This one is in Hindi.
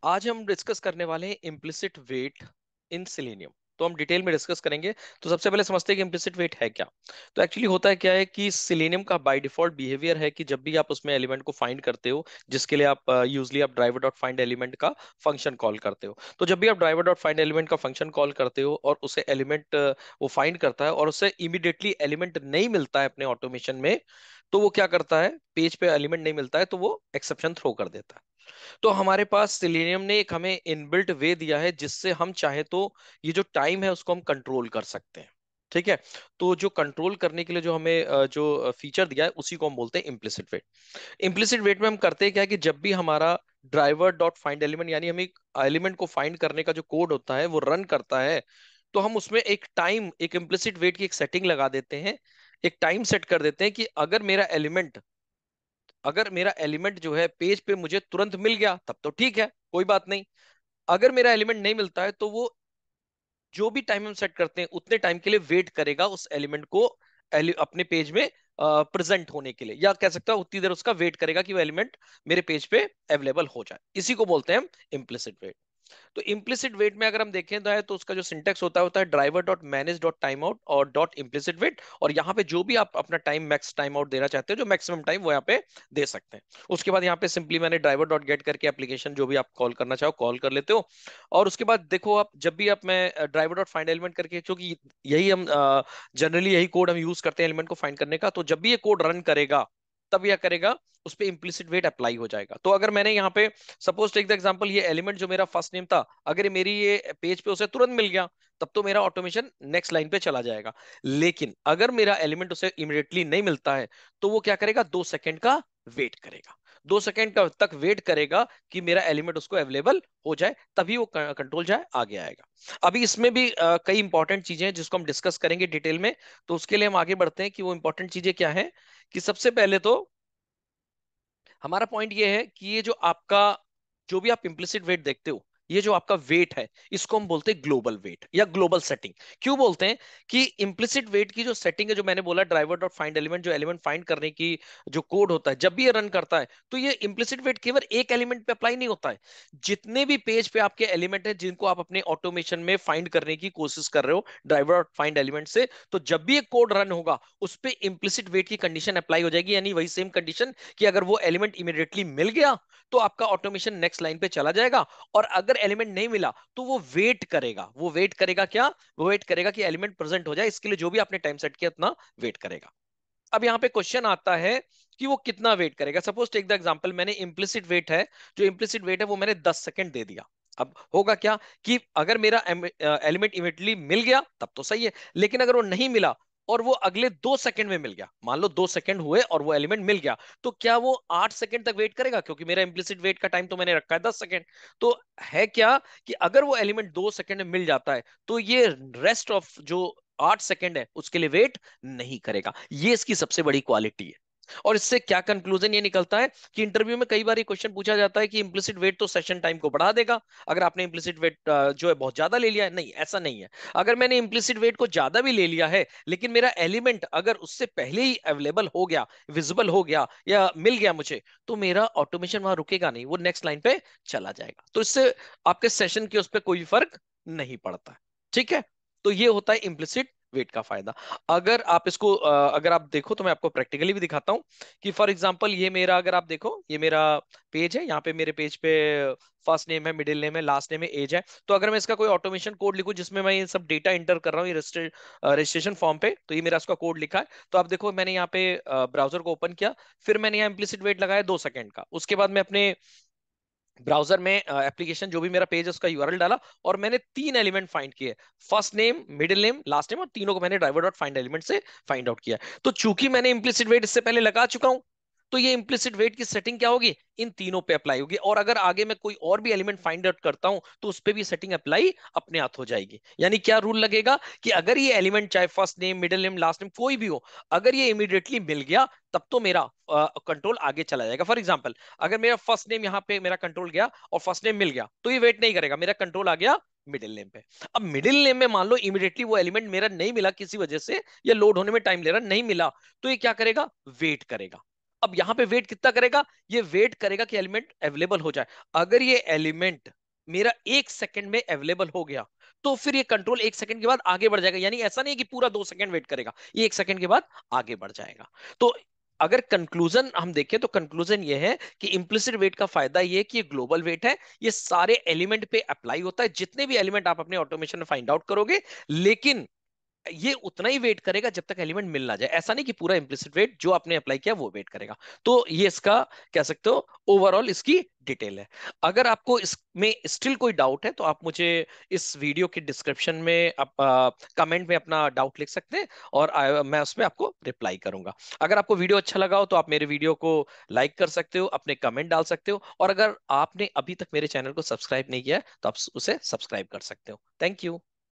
आज हम डिस्कस करने वाले हैं इम्प्लिसिट वेट इन सिलेनियम। तो हम डिटेल में डिस्कस करेंगे। तो सबसे पहले समझते हैं कि इम्प्लिसिट वेट है क्या। तो एक्चुअली होता है क्या है कि सिलेनियम का बाय डिफॉल्ट बिहेवियर है कि जब भी आप उसमें एलिमेंट को फाइंड करते हो, जिसके लिए आप यूजली आप ड्राइवर डॉट फाइंड एलिमेंट का फंक्शन कॉल करते हो। तो जब भी आप ड्राइवर डॉट फाइंड एलिमेंट का फंक्शन कॉल करते हो और उसे एलिमेंट वो फाइंड करता है और उसे इमीडिएटली एलिमेंट नहीं मिलता है अपने ऑटोमेशन में, तो वो क्या करता है, पेज पे एलिमेंट नहीं मिलता है तो वो एक्सेप्शन थ्रो कर देता है। तो हमारे पास सिलेनियम ने एक हमें इनबिल्ट वे दिया है जिससे हम चाहे तो ये जो टाइम है उसको हम कंट्रोल कर सकते हैं। ठीक है। तो जो कंट्रोल करने के लिए जो हमें जो फीचर दिया है उसी को हम बोलते हैं इम्प्लिसिट वेट। इम्प्लिसिट वेट में हम करते हैं क्या है कि जब भी हमारा ड्राइवर डॉट फाइंड एलिमेंट यानी हम एक एलिमेंट को फाइंड करने का जो कोड होता है वो रन करता है, तो हम उसमें एक टाइम, एक इम्प्लिसिट वेट की एक सेटिंग लगा देते हैं। एक टाइम सेट कर देते हैं कि अगर मेरा एलिमेंट जो है पेज पे मुझे तुरंत मिल गया तब तो ठीक है, कोई बात नहीं। अगर मेरा एलिमेंट नहीं मिलता है तो वो जो भी टाइम हम सेट करते हैं उतने टाइम के लिए वेट करेगा उस एलिमेंट को अपने पेज में प्रेजेंट होने के लिए, या कह सकता है उतनी देर उसका वेट करेगा कि वो एलिमेंट मेरे पेज पे अवेलेबल हो जाए। इसी को बोलते हैं हम इम्प्लिसिट वेट। तो इम्प्लिसिट वेट में अगर हम देखें तो उसका जो सिंटेक्स होता है driver dot manage dot time out और डॉट इम्प्लिसिट वेट। और यहाँ पे जो भी आप अपना टाइम मैक्स टाइम आउट देना चाहते हो, जो मैक्सिमम टाइम, वो यहाँ पे दे सकते हैं। उसके बाद यहाँ पे सिंपली मैंने ड्राइवर डॉट गेट करके एप्लीकेशन जो भी आप कॉल करना चाहो कॉल कर लेते हो। और उसके बाद देखो, आप जब भी आप मैं ड्राइवर डॉट फाइंड एलिमेंट करके, क्योंकि यही हम जनरली यही कोड हम यूज करते हैं एलिमेंट को फाइंड करने का, तो जब भी ये कोड रन करेगा तब यह करेगा, उस पे इम्प्लिसिट वेट अप्लाई हो जाएगा। तो अगर मैंने यहाँ पे सपोज टेक द एग्जांपल, ये एलिमेंट जो मेरा फर्स्ट नेम था, अगर मेरी ये पेज पे उसे तुरंत मिल गया तब तो मेरा ऑटोमेशन नेक्स्ट लाइन पे चला जाएगा। लेकिन अगर मेरा एलिमेंट उसे इमीडिएटली नहीं मिलता है तो वो क्या करेगा, 2 सेकंड का वेट करेगा। 2 सेकंड का तक वेट करेगा कि मेरा एलिमेंट उसको अवेलेबल हो जाए, तभी वो कंट्रोल जाए आगे आएगा। अभी इसमें भी कई इंपॉर्टेंट चीजें हैं जिसको हम डिस्कस करेंगे डिटेल में। तो उसके लिए हम आगे बढ़ते हैं कि वो इंपॉर्टेंट चीजें क्या है। कि सबसे पहले तो हमारा पॉइंट ये है कि ये जो आपका, जो भी आप इम्प्लिसिट वेट देखते हो, ये जो आपका वेट है, इसको हम बोलते हैं ग्लोबल वेट या ग्लोबल सेटिंग। क्यों बोलते हैं कि इम्प्लिसिट वेट की जो सेटिंग है, जो मैंने बोला ड्राइवर डॉट फाइंड एलिमेंट, जो एलिमेंट फाइंड करने की जो कोड होता है, जब भी ये रन करता है तो ये इम्प्लिसिट वेट केवल एक एलिमेंट पे अप्लाई नहीं होता है। जितने भी पेज पे आपके एलिमेंट है जिनको आप अपने ऑटोमेशन में फाइंड करने की कोशिश कर रहे हो ड्राइवर डॉट फाइंड एलिमेंट से, तो जब भी एक कोड रन होगा उस पर इम्प्लिसिट वेट की कंडीशन अप्लाई हो जाएगी, यानी वही सेम कंडीशन कि अगर वो एलिमेंट इमीडिएटली मिल गया तो आपका ऑटोमेशन नेक्स्ट लाइन पे चला जाएगा। और अगर एलिमेंट नहीं मिला तो वो वेट करेगा। वो वेट करेगा क्या, वो वेट करेगा कि एलिमेंट प्रेजेंट हो जाए, इसके लिए जो भी आपने टाइम सेट किया उतना वेट करेगा। अब यहाँ पे क्वेश्चन आता है कि वो कितना वेट करेगा। सपोज टेक द एग्जांपल, मैंने इम्प्लिसिट वेट है, जो इम्प्लिसिट वेट है वो मैंने 10 सेकंड दे दिया। अब होगा क्या कि अगर मेरा एलिमेंट इमीडिएटली मिल गया तब तो सही है, लेकिन अगर वो नहीं मिला और वो अगले 2 सेकंड में मिल गया, मान लो 2 सेकंड हुए और वो एलिमेंट मिल गया, तो क्या वो 8 सेकंड तक वेट करेगा? क्योंकि मेरा इम्प्लिसिट वेट का टाइम तो मैंने रखा है 10 सेकंड। तो है क्या कि अगर वो एलिमेंट 2 सेकंड में मिल जाता है तो ये रेस्ट ऑफ जो 8 सेकंड है उसके लिए वेट नहीं करेगा। ये इसकी सबसे बड़ी क्वालिटी है। और इससे क्या कंक्लूजन ये निकलता है कि इंटरव्यू में कई बार ये क्वेश्चन पूछा जाता है कि इम्प्लिसिट वेट तो सेशन टाइम को बढ़ा देगा अगर आपने इम्प्लिसिट वेट जो है बहुत ज्यादा ले लिया है। नहीं, ऐसा नहीं है। अगर मैंने इम्प्लिसिट वेट को ज्यादा भी ले लिया है लेकिन मेरा एलिमेंट अगर उससे पहले ही अवेलेबल हो गया, विजिबल हो गया या मिल गया मुझे, तो मेरा ऑटोमेशन वहां रुकेगा नहीं, वो नेक्स्ट लाइन पे चला जाएगा। तो इससे आपके सेशन के उस पर कोई फर्क नहीं पड़ता। ठीक है। तो ये होता है इम्प्लिसिट वेट का फायदा। अगर आप इसको अगर आप देखो तो मैं आपको प्रैक्टिकली भी दिखाता हूं कि फॉर एग्जांपल ये मेरा, अगर आप देखो ये मेरा पेज है, यहाँ पे मेरे पेज पे फर्स्ट नेम है, मिडिल नेम है, लास्ट नेम है, एज है। तो अगर मैं इसका कोई ऑटोमेशन कोड लिखूं जिसमें मैं ये सब डेटा इंटर कर रहा हूँ, ये रजिस्ट्रेशन फॉर्म पे, तो ये मेरा इसका कोड लिखा है। तो आप देखो मैंने यहाँ पे ब्राउजर को ओपन किया, फिर मैंने यहाँ इम्प्लिसिट वेट लगाया 2 सेकंड का। उसके बाद मैं अपने ब्राउजर में एप्लीकेशन जो भी मेरा पेज है उसका यूआरएल डाला और मैंने 3 एलिमेंट फाइंड किए, first name, middle name, last name, और तीनों को मैंने ड्राइवर डॉट फाइंड एलिमेंट से फाइंड आउट किया। तो चूंकि मैंने इंप्लिसिट वेट इससे पहले लगा चुका हूं, तो ये इंप्लिसिट वेट की सेटिंग क्या होगी, इन तीनों पे अप्लाई होगी। और अगर आगे मैं कोई और भी एलिमेंट फाइंड आउट करता हूं तो उस पे भी सेटिंग अप्लाई अपने आप हो जाएगी। यानी क्या रूल लगेगा कि अगर ये एलिमेंट चाहे first name, middle name, last name कोई भी हो, अगर ये इमीडिएटली मिल गया तब तो मेरा कंट्रोल आगे चला जाएगा। फॉर एग्जाम्पल, अगर मेरा फर्स्ट नेम यहाँ पे मेरा कंट्रोल गया और फर्स्ट नेम मिल गया तो ये वेट नहीं करेगा, मेरा कंट्रोल आ गया मिडिल नेम पे। अब मिडिल नेम में मान लो इमीडिएटली वो एलिमेंट मेरा नहीं मिला किसी वजह से, या लोड होने में टाइम ले रहा नहीं मिला, तो ये क्या करेगा, वेट करेगा। अब यहां पे वेट कितना करेगा, ये वेट करेगा कि एलिमेंट अवेलेबल हो जाए। अगर ये एलिमेंट मेरा 1 सेकंड में अवेलेबल हो गया, तो फिर ये कंट्रोल 1 सेकंड के बाद आगे बढ़ जाएगा। यानी ऐसा नहीं है कि पूरा 2 सेकंड वेट करेगा, ये 1 सेकंड के बाद आगे बढ़ जाएगा। तो अगर कंक्लूजन हम देखें तो कंक्लूजन ये है कि इम्प्लिसिट वेट का फायदा ये है कि ये ग्लोबल वेट है, ये सारे एलिमेंट पे अप्लाई होता है, जितने भी एलिमेंट आप अपने ऑटोमेशन में फाइंड आउट करोगे। लेकिन ये उतना ही वेट करेगा जब तक एलिमेंट मिल ना जाए। ऐसा नहीं कि पूरा इम्प्लिसिट वेट जो आपने अप्लाई किया वो वेट करेगा। तो ये इसका कह सकते हो ओवरऑल इसकी डिटेल है। अगर आपको इसमें स्टिल कोई डाउट है तो आप मुझे इस वीडियो के डिस्क्रिप्शन में कमेंट में अपना डाउट लिख सकते हैं, और मैं उसमें आपको रिप्लाई करूंगा। अगर आपको वीडियो अच्छा लगा हो तो आप मेरे वीडियो को लाइक कर सकते हो, अपने कमेंट डाल सकते हो, और अगर आपने अभी तक मेरे चैनल को सब्सक्राइब नहीं किया है तो आप उसे सब्सक्राइब कर सकते हो। Thank you.